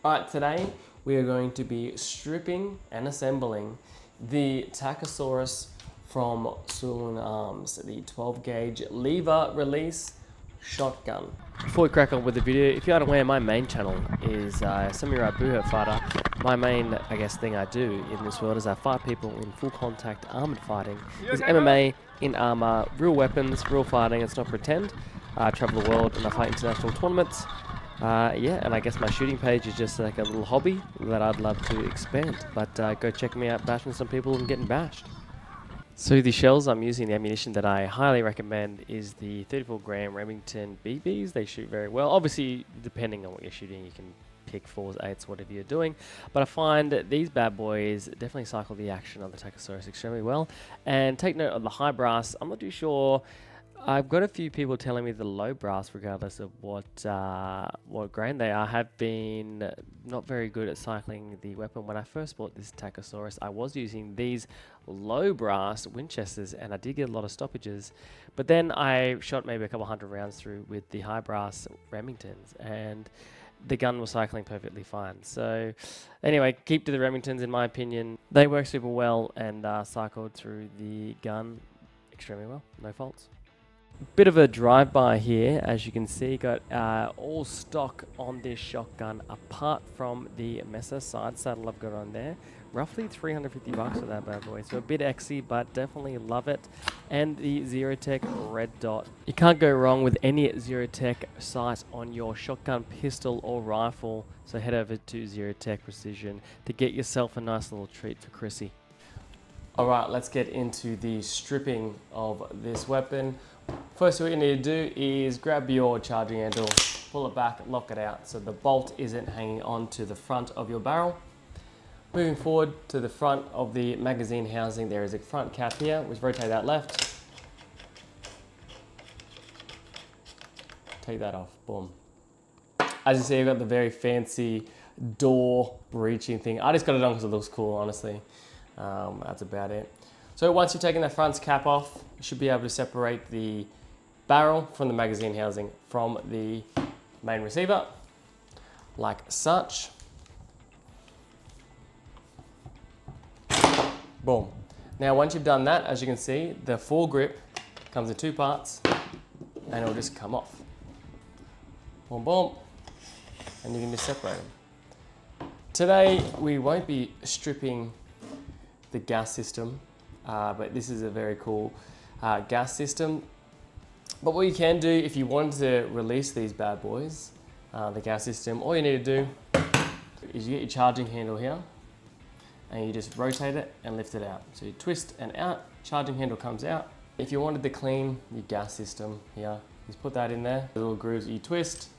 Alright, today we are going to be stripping and assembling the TACSORAS from SULUN Arms, the 12-gauge lever release shotgun. Before we crack on with the video, if you're unaware, my main channel is Samurai Buho Fighter. My main, thing I do in this world is I fight people in full contact armored fighting. It's MMA in armor, real weapons, real fighting. It's not pretend. I travel the world and I fight international tournaments. And I guess my shooting page is just like a little hobby that I'd love to expand. But go check me out bashing some people and getting bashed. So the shells I'm using, the ammunition that I highly recommend is the 34 gram Remington BBs. They shoot very well. Obviously, depending on what you're shooting, you can pick 4s, 8s, whatever you're doing. But I find these bad boys definitely cycle the action of the TACSORAS extremely well. And take note of the high brass. I'm not too sure. I've got a few people telling me the low brass, regardless of what grain they are, have been not very good at cycling the weapon. When I first bought this TACSORAS, I was using these low brass Winchesters, and I did get a lot of stoppages. But then I shot maybe a couple hundred rounds through with the high brass Remingtons, and the gun was cycling perfectly fine. So anyway, keep to the Remingtons in my opinion. They work super well and cycled through the gun extremely well, no faults. Bit of a drive-by here, as you can see, got all stock on this shotgun apart from the Mesa side saddle I've got on there. Roughly 350 bucks for that bad boy, so a bit exy, but definitely love it. And the Zerotech red dot. You can't go wrong with any Zerotech sight on your shotgun, pistol or rifle, so head over to Zerotech Precision to get yourself a nice little treat for Chrissy. Alright, let's get into the stripping of this weapon. First, what you need to do is grab your charging handle, pull it back, lock it out so the bolt isn't hanging on to the front of your barrel. Moving forward to the front of the magazine housing, there is a front cap here, which rotate that left. Take that off, boom. As you see, I've got the very fancy door breaching thing. I just got it on because it looks cool, honestly. That's about it. So once you've taken the front cap off, you should be able to separate the barrel from the magazine housing from the main receiver, like such. Boom. Now once you've done that, as you can see, the foregrip comes in two parts and it'll just come off. Boom, boom. And you can just separate them. Today, we won't be stripping the gas system, but this is a very cool gas system. But what you can do if you want to release these bad boys, the gas system, all you need to do is you get your charging handle here and you just rotate it and lift it out. So you twist and out, charging handle comes out. If you wanted to clean your gas system here, just put that in there. The little grooves you twist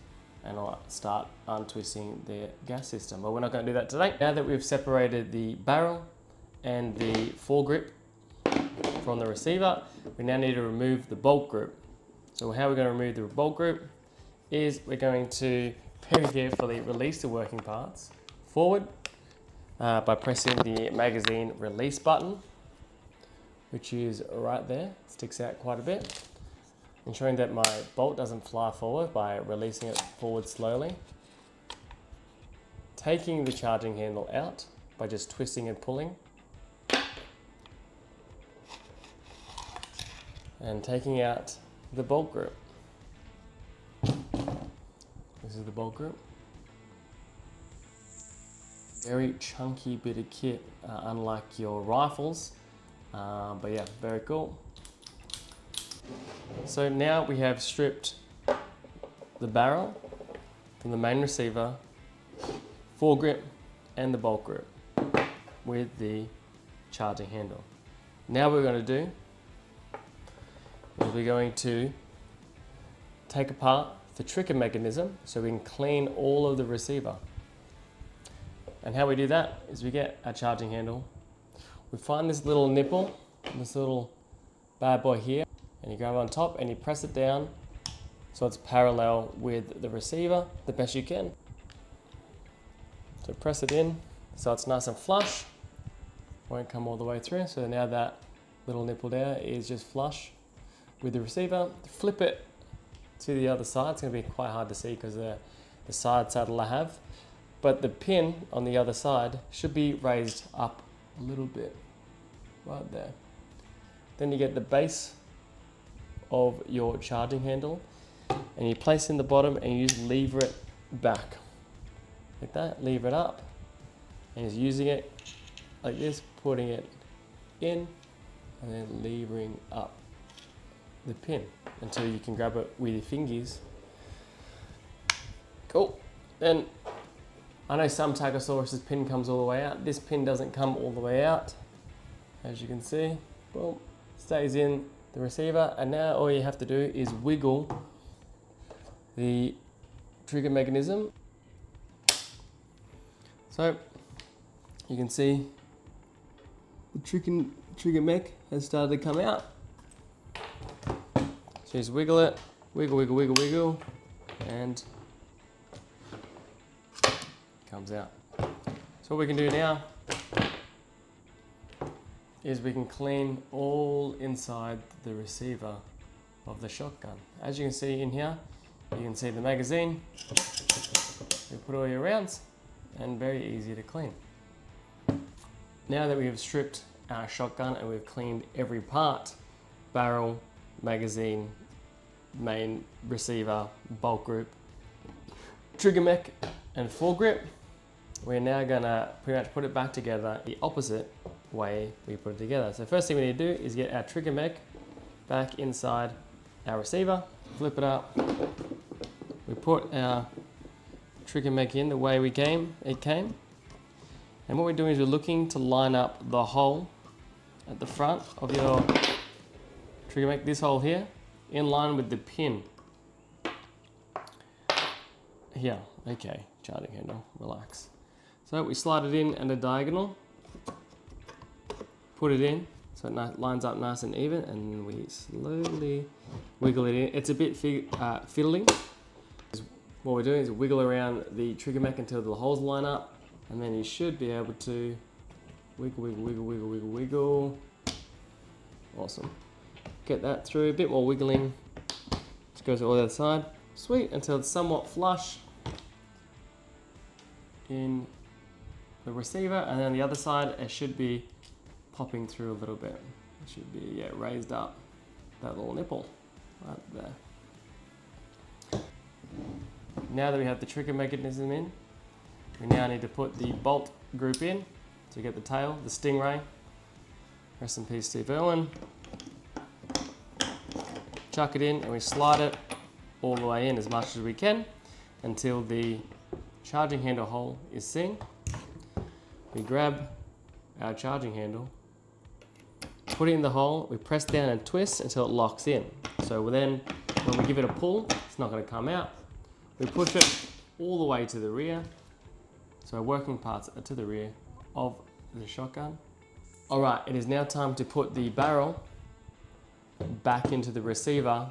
and I'll start untwisting the gas system. But we're not going to do that today. Now that we've separated the barrel and the foregrip from the receiver, we now need to remove the bolt group. So how we're going to remove the bolt group is we're going to very carefully release the working parts forward by pressing the magazine release button, which is right there, sticks out quite a bit, ensuring that my bolt doesn't fly forward by releasing it forward slowly, taking the charging handle out by just twisting and pulling, and taking out the bolt group. This is the bolt group. Very chunky bit of kit, unlike your rifles, but yeah, very cool. So now we have stripped the barrel from the main receiver, foregrip, and the bolt grip with the charging handle. Now what we're going to do is we're going to take apart the trigger mechanism so we can clean all of the receiver. And how we do that is we get our charging handle, we find this little nipple, this little bad boy here, and you grab it on top and you press it down so it's parallel with the receiver the best you can. So press it in so it's nice and flush, won't come all the way through. So now that little nipple there is just flush with the receiver. Flip it to the other side. It's going to be quite hard to see because the side saddle I have. but the pin on the other side should be raised up a little bit, right there. Then you get the base of your charging handle, and you place in the bottom and you just lever it back. Like that, lever it up, and just using it like this, putting it in, and then levering up the pin until you can grab it with your fingers. Cool. Then I know some Tackasaurus' pin comes all the way out. This pin doesn't come all the way out, as you can see. Boom, stays in the receiver, and now all you have to do is wiggle the trigger mechanism. So you can see the trigger mech has started to come out. So just wiggle it, wiggle, and comes out. So what we can do now is we can clean all inside the receiver of the shotgun. As you can see in here, you can see the magazine. You put all your rounds, and very easy to clean. Now that we have stripped our shotgun and we've cleaned every part, barrel, magazine, main receiver, bolt group, trigger mech, and foregrip, we're now gonna pretty much put it back together the opposite way we put it together. So first thing we need to do is get our trigger mech back inside our receiver, flip it up. We put our trigger mech in the way it came. And what we're doing is we're looking to line up the hole at the front of your trigger mech, this hole here, in line with the pin. Here, okay, charging handle, relax. So we slide it in at a diagonal, put it in so it lines up nice and even, and we slowly wiggle it in. It's a bit fiddly. What we're doing is wiggle around the trigger mech until the holes line up, and then you should be able to wiggle. Awesome. Get that through, a bit more wiggling. Just goes all the other side. Sweet, until it's somewhat flush in the receiver, and then the other side, it should be popping through a little bit. It should be raised up, that little nipple right there. Now that we have the trigger mechanism in, we now need to put the bolt group in. So you get the tail, the Stingray. Rest in peace, Steve Irwin. Chuck it in, and we slide it all the way in as much as we can until the charging handle hole is seen. We grab our charging handle, put it in the hole, we press down and twist until it locks in. So then, when we give it a pull, it's not going to come out. We push it all the way to the rear. So our working parts are to the rear of the shotgun. All right, it is now time to put the barrel back into the receiver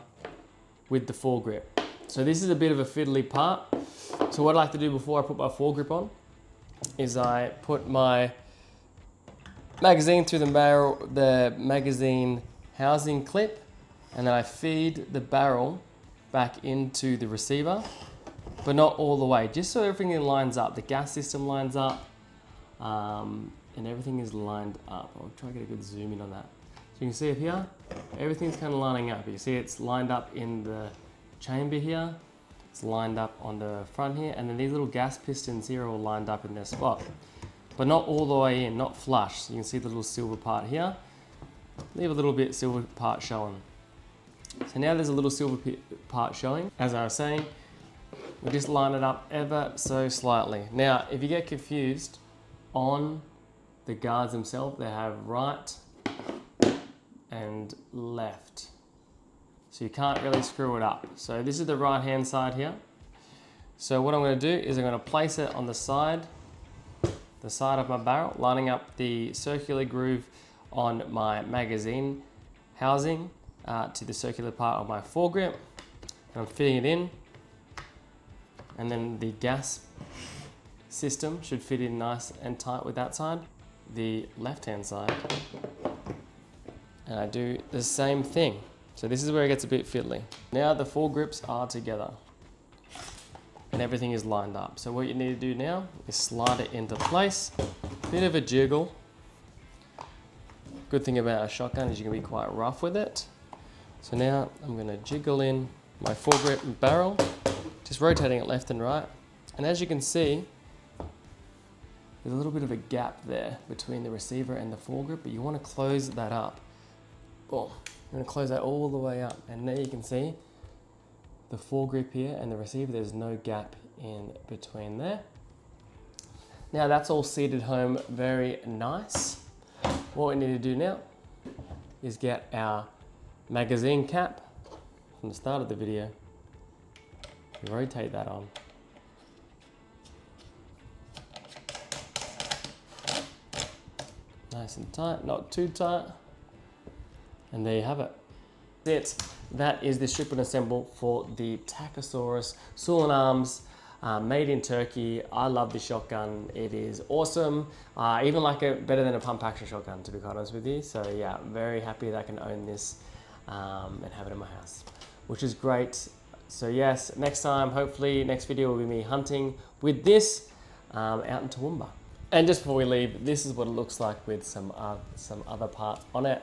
with the foregrip. So this is a bit of a fiddly part. So what I like to do before I put my foregrip on is I put my magazine through the magazine housing clip, and then I feed the barrel back into the receiver, but not all the way, just so everything lines up. The gas system lines up, and everything is lined up. I'll try to get a good zoom in on that. So you can see it here, everything's kind of lining up. You can see it's lined up in the chamber here, it's lined up on the front here, and then these little gas pistons here are all lined up in their spot, but not all the way in, not flush. So you can see the little silver part here, leave a little bit silver part showing. So now there's a little silver part showing. As I was saying, we just line it up ever so slightly. Now, if you get confused on the guards themselves, they have right and left. So you can't really screw it up. So this is the right hand side here. So what I'm going to do is I'm going to place it on the side of my barrel, lining up the circular groove on my magazine housing to the circular part of my foregrip. And I'm fitting it in, and then the gas system should fit in nice and tight with that side, the left hand side, and I do the same thing. So this is where it gets a bit fiddly. Now the foregrips are together. and everything is lined up. So what you need to do now is slide it into place. Bit of a jiggle. Good thing about a shotgun is you can be quite rough with it. So now I'm going to jiggle in my foregrip and barrel, just rotating it left and right. And as you can see, there's a little bit of a gap there between the receiver and the foregrip, but you want to close that up. Boom. You're going to close that all the way up, and there you can see the foregrip here and the receiver. There's no gap in between there. Now that's all seated home very nice. What we need to do now is get our magazine cap from the start of the video. You rotate that on. Nice and tight, not too tight. And there you have it. That's it. That is the strip and assemble for the TACSORAS SULUN Arms, made in Turkey. I love this shotgun. It is awesome. I even like it better than a pump action shotgun, to be quite honest with you. So yeah, very happy that I can own this and have it in my house, which is great. So yes, next time, hopefully next video will be me hunting with this out in Toowoomba. And just before we leave, this is what it looks like with some other parts on it.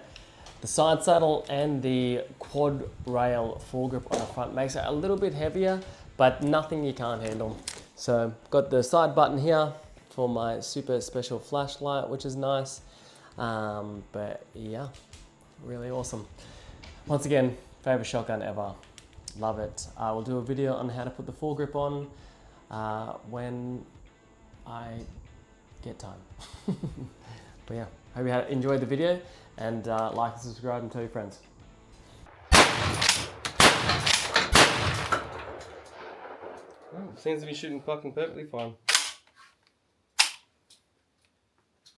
The side saddle and the quad rail foregrip on the front makes it a little bit heavier, but nothing you can't handle. So got the side button here for my super special flashlight, which is nice. But yeah, really awesome. Once again, favorite shotgun ever. Love it. I will do a video on how to put the foregrip on when I get time. But yeah, hope you enjoyed the video, and like and subscribe and tell your friends. Oh, seems to be shooting fucking perfectly fine.